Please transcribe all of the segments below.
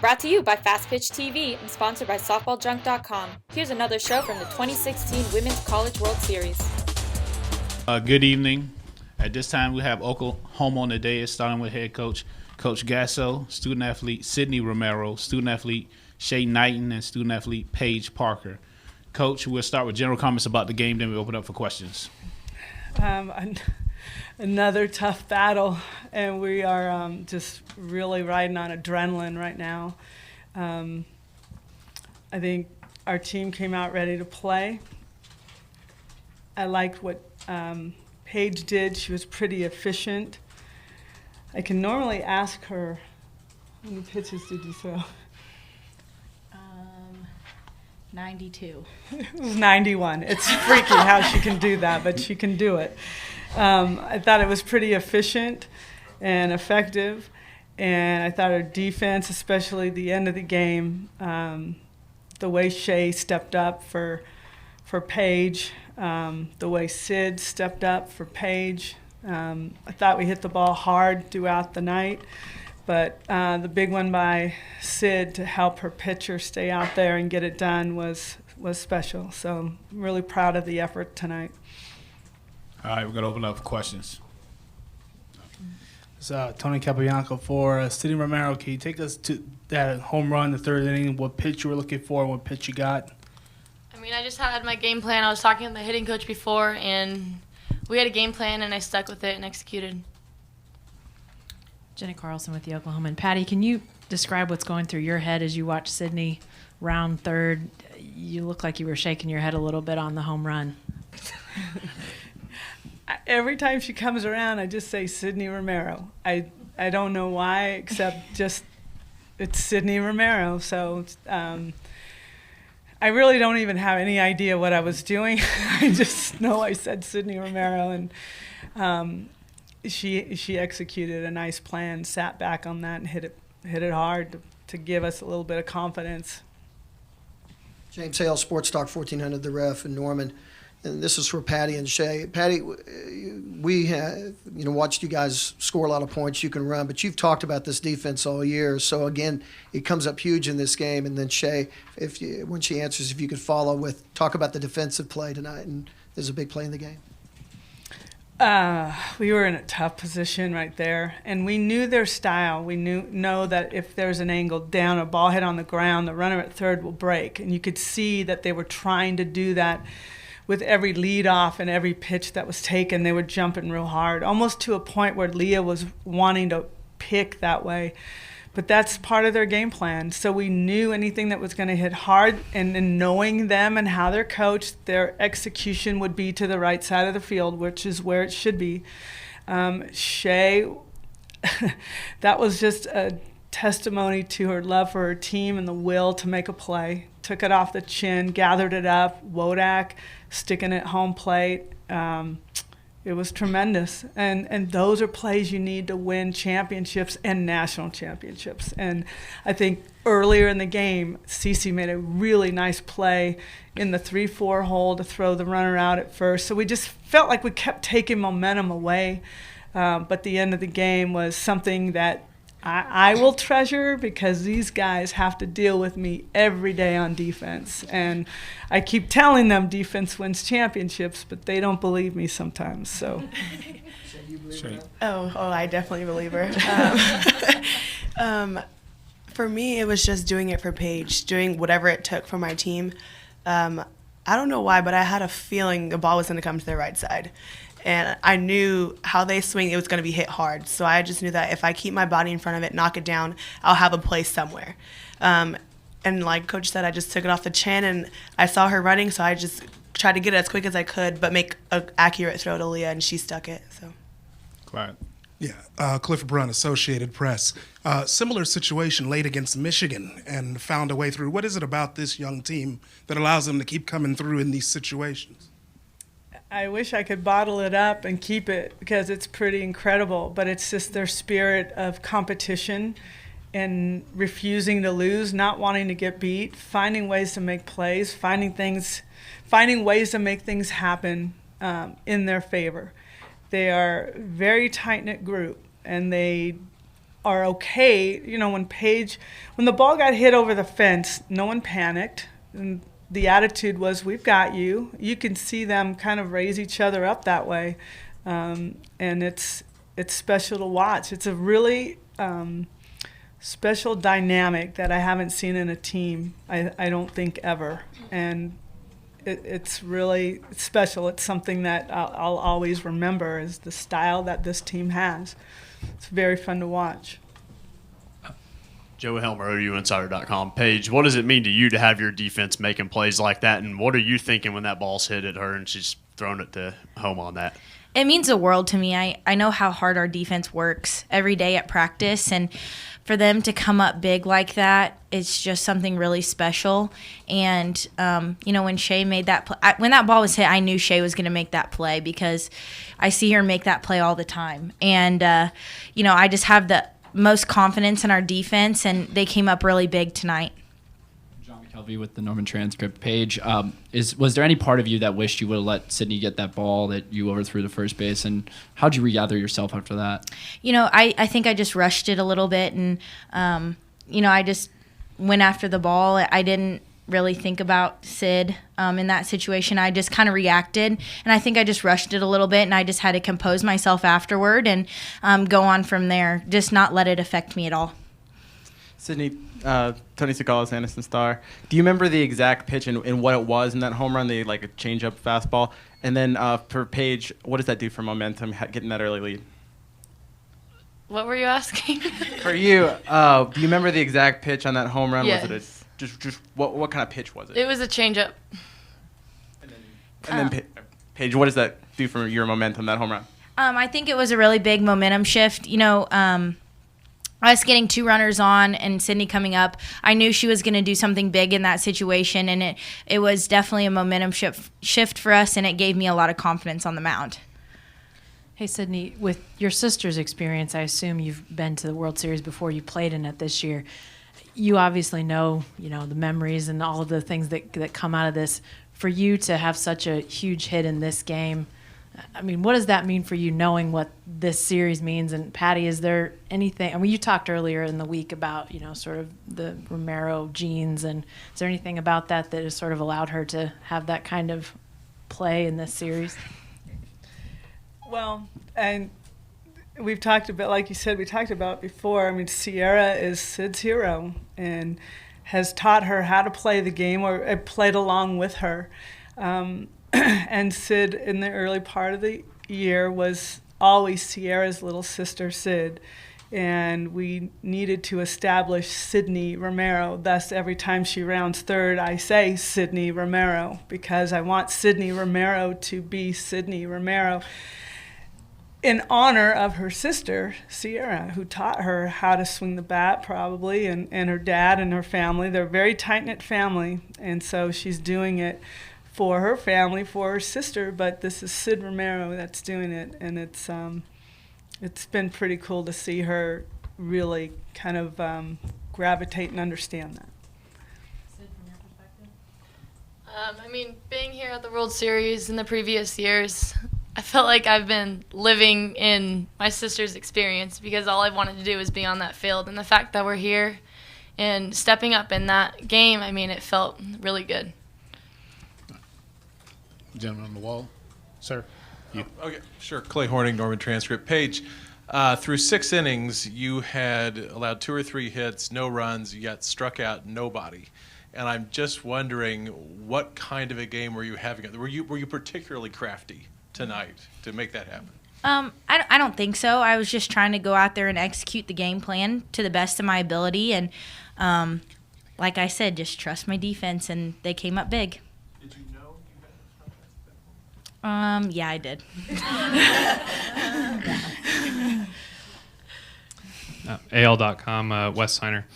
Brought to you by Fastpitch TV and sponsored by SoftballJunk.com. Here's another show from the 2016 Women's College World Series. Good evening. At this time, we have Oklahoma on the dais, starting with head coach Coach Gasso, student-athlete Sydney Romero, student-athlete Shay Knighton, and student-athlete Paige Parker. Coach, we'll start with general comments about the game, then we open up for questions. Another tough battle, and we are just really riding on adrenaline right now. I think our team came out ready to play. I liked what Paige did. She was pretty efficient. I can normally ask her, how many pitches did you throw? 92. It was 91. It's freaky how she can do that, but she can do it. I thought it was pretty efficient and effective, and I thought our defense, especially the end of the game, the way Shay stepped up for Paige, the way Sid stepped up for Paige. I thought we hit the ball hard throughout the night, but the big one by Sid to help her pitcher stay out there and get it done was special. So I'm really proud of the effort tonight. All right, we're going to open up for questions. It's Tony Capobianco for Sydney Romero. Can you take us to that home run, the third inning, what pitch you were looking for and what pitch you got? I just had my game plan. I was talking to the hitting coach before, and we had a game plan, and I stuck with it and executed. Jenny Carlson with the Oklahoman. Patty, can you describe what's going through your head as you watch Sydney round third? You look like you were shaking your head a little bit on the home run. Every time she comes around, I just say Sydney Romero. I don't know why, except just it's Sydney Romero. So I really don't even have any idea what I was doing. I just know I said Sydney Romero, and she executed a nice plan, sat back on that, and hit it hard to give us a little bit of confidence. James Hale, Sports Talk 1400, The Ref in Norman. And this is for Patty and Shay. Patty, we have watched you guys score a lot of points. You can run, but you've talked about this defense all year. So again, it comes up huge in this game. And then Shay, when she answers, if you could follow with talk about the defensive play tonight. And there's a big play in the game. We were in a tough position right there, and we knew their style. We know that if there's an angle down, a ball hit on the ground, the runner at third will break. And you could see that they were trying to do that. With every leadoff and every pitch that was taken, they were jumping real hard, almost to a point where Leah was wanting to pick that way. But that's part of their game plan. So we knew anything that was going to hit hard, and in knowing them and how they're coached, their execution would be to the right side of the field, which is where it should be. Shay, that was just a testimony to her love for her team and the will to make a play. Took it off the chin, gathered it up, Wodak sticking it home plate. It was tremendous. And those are plays you need to win championships and national championships. And I think earlier in the game, Cece made a really nice play in the 3-4 hole to throw the runner out at first. So we just felt like we kept taking momentum away. But the end of the game was something that I will treasure, because these guys have to deal with me every day on defense. And I keep telling them defense wins championships, but they don't believe me sometimes. So. Oh, I definitely believe her. For me, it was just doing it for Paige, doing whatever it took for my team. I don't know why, but I had a feeling the ball was going to come to the right side. And I knew how they swing, it was going to be hit hard. So I just knew that if I keep my body in front of it, knock it down, I'll have a place somewhere. And like Coach said, I just took it off the chin, and I saw her running, so I just tried to get it as quick as I could, but make an accurate throw to Leah, and she stuck it. So. Quiet. Yeah, Cliff Brunn, Associated Press. Similar situation late against Michigan and found a way through. What is it about this young team that allows them to keep coming through in these situations? I wish I could bottle it up and keep it, because it's pretty incredible, but it's just their spirit of competition and refusing to lose, not wanting to get beat, finding ways to make plays, finding ways to make things happen in their favor. They are a very tight-knit group, and they are okay. You know, when the ball got hit over the fence, no one panicked. And the attitude was, we've got you. You can see them kind of raise each other up that way. And it's special to watch. It's a really special dynamic that I haven't seen in a team, I don't think, ever. And it's really special. It's something that I'll always remember, is the style that this team has. It's very fun to watch. Joe Helmer, OUinsider.com. Paige, what does it mean to you to have your defense making plays like that, and what are you thinking when that ball's hit at her and she's thrown it to home on that? It means the world to me. I know how hard our defense works every day at practice, and for them to come up big like that, it's just something really special. And, when Shay made that play, when that ball was hit, I knew Shay was going to make that play because I see her make that play all the time. And, I just have the most confidence in our defense, and they came up really big tonight. John McKelvey with the Norman Transcript. Paige, was there any part of you that wished you would have let Sydney get that ball that you overthrew to first base, and how'd you regather yourself after that? I think I just rushed it a little bit, and I just went after the ball. I didn't really think about Sid in that situation. I just kind of reacted, and I think I just rushed it a little bit, and I just had to compose myself afterward and go on from there, just not let it affect me at all. Sydney, Tony Sakalas, Anderson Star. Do you remember the exact pitch and what it was in that home run, a change-up fastball? And then for Paige, what does that do for momentum, getting that early lead? What were you asking? For you, do you remember the exact pitch on that home run? Yes. Was it just what kind of pitch was it? It was a changeup. And then Paige, what does that do for your momentum, that home run? I think it was a really big momentum shift. Us getting 2 runners on and Sydney coming up, I knew she was going to do something big in that situation, and it was definitely a momentum shift for us, and it gave me a lot of confidence on the mound. Hey, Sydney, with your sister's experience, I assume you've been to the World Series before. You played in it this year. You obviously know, the memories and all of the things that come out of this. For you to have such a huge hit in this game, I mean, what does that mean for you, knowing what this series means? And Patty, is there anything? I mean, you talked earlier in the week about, sort of the Romero genes, and is there anything about that has sort of allowed her to have that kind of play in this series? Well, and we've talked about, like you said, we talked about before. I mean, Sierra is Sid's hero and has taught her how to play the game, or played along with her. And Sid, in the early part of the year, was always Sierra's little sister, Sid. And we needed to establish Sydney Romero. Thus, every time she rounds third, I say Sydney Romero, because I want Sydney Romero to be Sydney Romero, in honor of her sister, Sierra, who taught her how to swing the bat, probably, and her dad and her family. They're a very tight-knit family, and so she's doing it for her family, for her sister, but this is Sid Romero that's doing it, and it's been pretty cool to see her really kind of gravitate and understand that. Sid, from your perspective? Being here at the World Series in the previous years, I felt like I've been living in my sister's experience, because all I wanted to do was be on that field. And the fact that we're here and stepping up in that game, it felt really good. Gentleman on the wall. Sir. You. Okay, sure. Clay Horning, Norman Transcript. Paige, through 6 innings, you had allowed 2 or 3 hits, no runs, yet struck out nobody. And I'm just wondering, what kind of a game were you having? Were you particularly crafty tonight to make that happen? I don't think so. I was just trying to go out there and execute the game plan to the best of my ability, and like I said, just trust my defense, and they came up big. Did you know you had to Yeah, I did. AL.com, Wes Signer.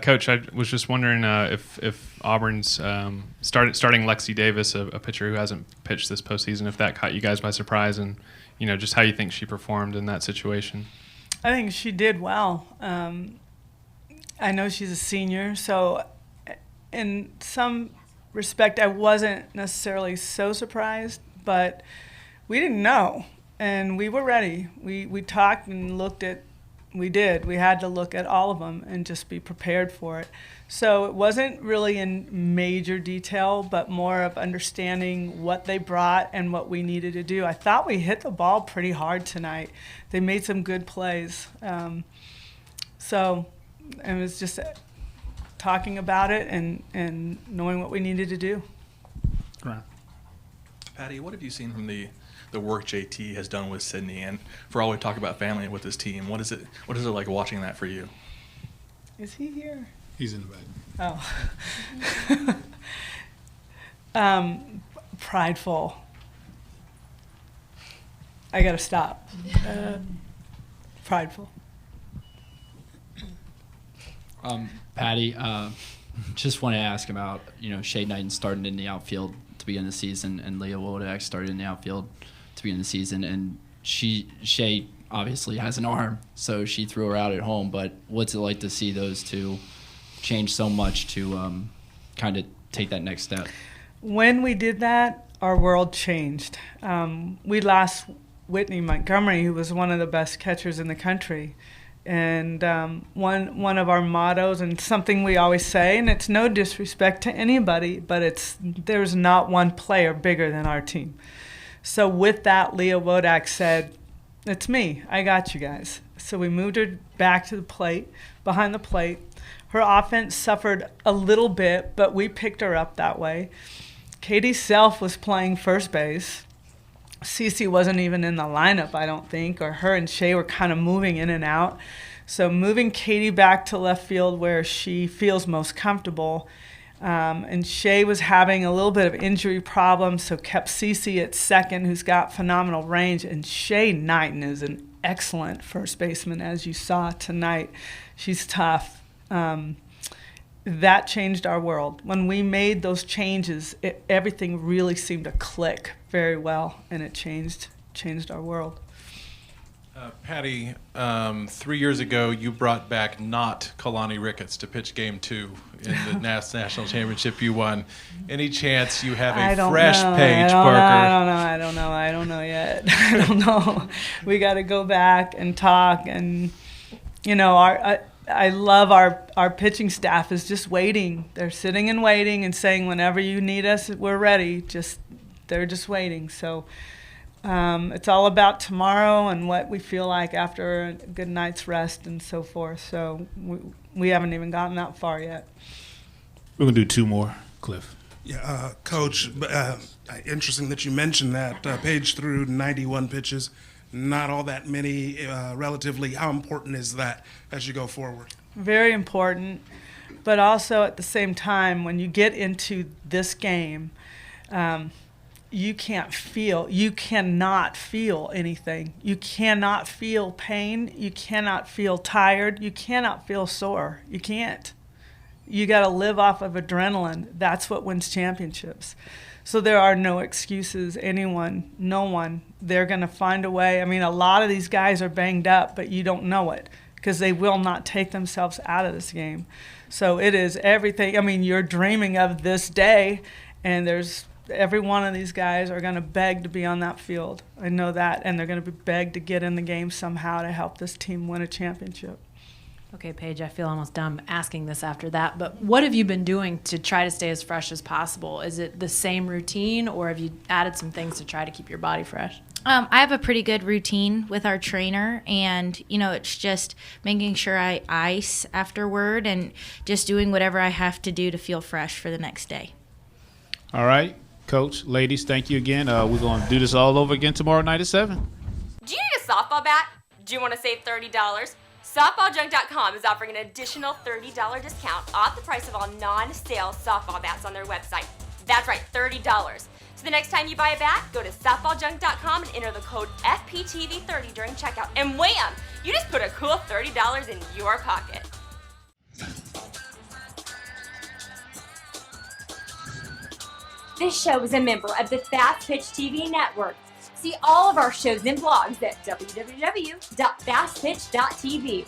Coach, I was just wondering if Auburn's starting Lexi Davis, a pitcher who hasn't pitched this postseason, if that caught you guys by surprise, and just how you think she performed in that situation. I think she did well. I know she's a senior, so in some respect, I wasn't necessarily so surprised, but we didn't know, and we were ready. We talked and looked at We did. We had to look at all of them and just be prepared for it. So it wasn't really in major detail, but more of understanding what they brought and what we needed to do. I thought we hit the ball pretty hard tonight. They made some good plays. So it was just talking about it and knowing what we needed to do. Right. Patty, what have you seen from the work JT has done with Sydney, and for all we talk about family with this team, what is it like watching that for you? Is he here? He's in the back. Oh. Prideful. I gotta stop. Prideful. Patty, just want to ask about, Shay Knighton started in the outfield to begin the season, and Leah Wodak started in the outfield to begin the season, and Shay obviously has an arm, so she threw her out at home, but what's it like to see those two change so much to kind of take that next step? When we did that, our world changed. We lost Whitney Montgomery, who was one of the best catchers in the country. And one of our mottos, and something we always say, and it's no disrespect to anybody, but there's not one player bigger than our team. So with that, Leah Wodak said, "It's me. I got you guys." So we moved her back to the plate, behind the plate. Her offense suffered a little bit, but we picked her up that way. Katie Self was playing first base. Cece wasn't even in the lineup, I don't think, or her and Shay were kind of moving in and out. So moving Katie back to left field where she feels most comfortable. And Shay was having a little bit of injury problems, so kept Cece at second, who's got phenomenal range. And Shay Knighton is an excellent first baseman, as you saw tonight. She's tough. That changed our world. When we made those changes, everything really seemed to click very well, and it changed our world. Patty, 3 years ago, you brought back not Kalani Ricketts to pitch Game 2 in the national championship you won. Any chance you have a fresh Paige Parker? I don't know yet. I don't know. We got to go back and talk, and I love our pitching staff is just waiting. They're sitting and waiting and saying, whenever you need us, we're ready. They're just waiting. So it's all about tomorrow and what we feel like after a good night's rest and so forth. So we haven't even gotten that far yet. We're going to do two more, Cliff. Yeah, Coach, interesting that you mentioned that. Paige threw 91 pitches. Not all that many, relatively. How important is that as you go forward? Very important, but also at the same time, when you get into this game, you cannot feel anything. You cannot feel pain. You cannot feel tired. You cannot feel sore. You can't. You got to live off of adrenaline. That's what wins championships. So there are no excuses, no one. They're going to find a way. I mean, a lot of these guys are banged up, but you don't know it because they will not take themselves out of this game. So it is everything. I mean, you're dreaming of this day, and every one of these guys are going to beg to be on that field. I know that, and they're going to beg to get in the game somehow to help this team win a championship. Okay, Paige, I feel almost dumb asking this after that, but what have you been doing to try to stay as fresh as possible? Is it the same routine, or have you added some things to try to keep your body fresh? I have a pretty good routine with our trainer, and, it's just making sure I ice afterward and just doing whatever I have to do to feel fresh for the next day. All right, Coach, ladies, thank you again. We're going to do this all over again tomorrow night at 7. Do you need a softball bat? Do you want to save $30? SoftballJunk.com is offering an additional $30 discount off the price of all non-sale softball bats on their website. That's right, $30. So the next time you buy a bat, go to SoftballJunk.com and enter the code FPTV30 during checkout. And wham! You just put a cool $30 in your pocket. This show is a member of the Fastpitch TV network. See all of our shows and blogs at www.fastpitch.tv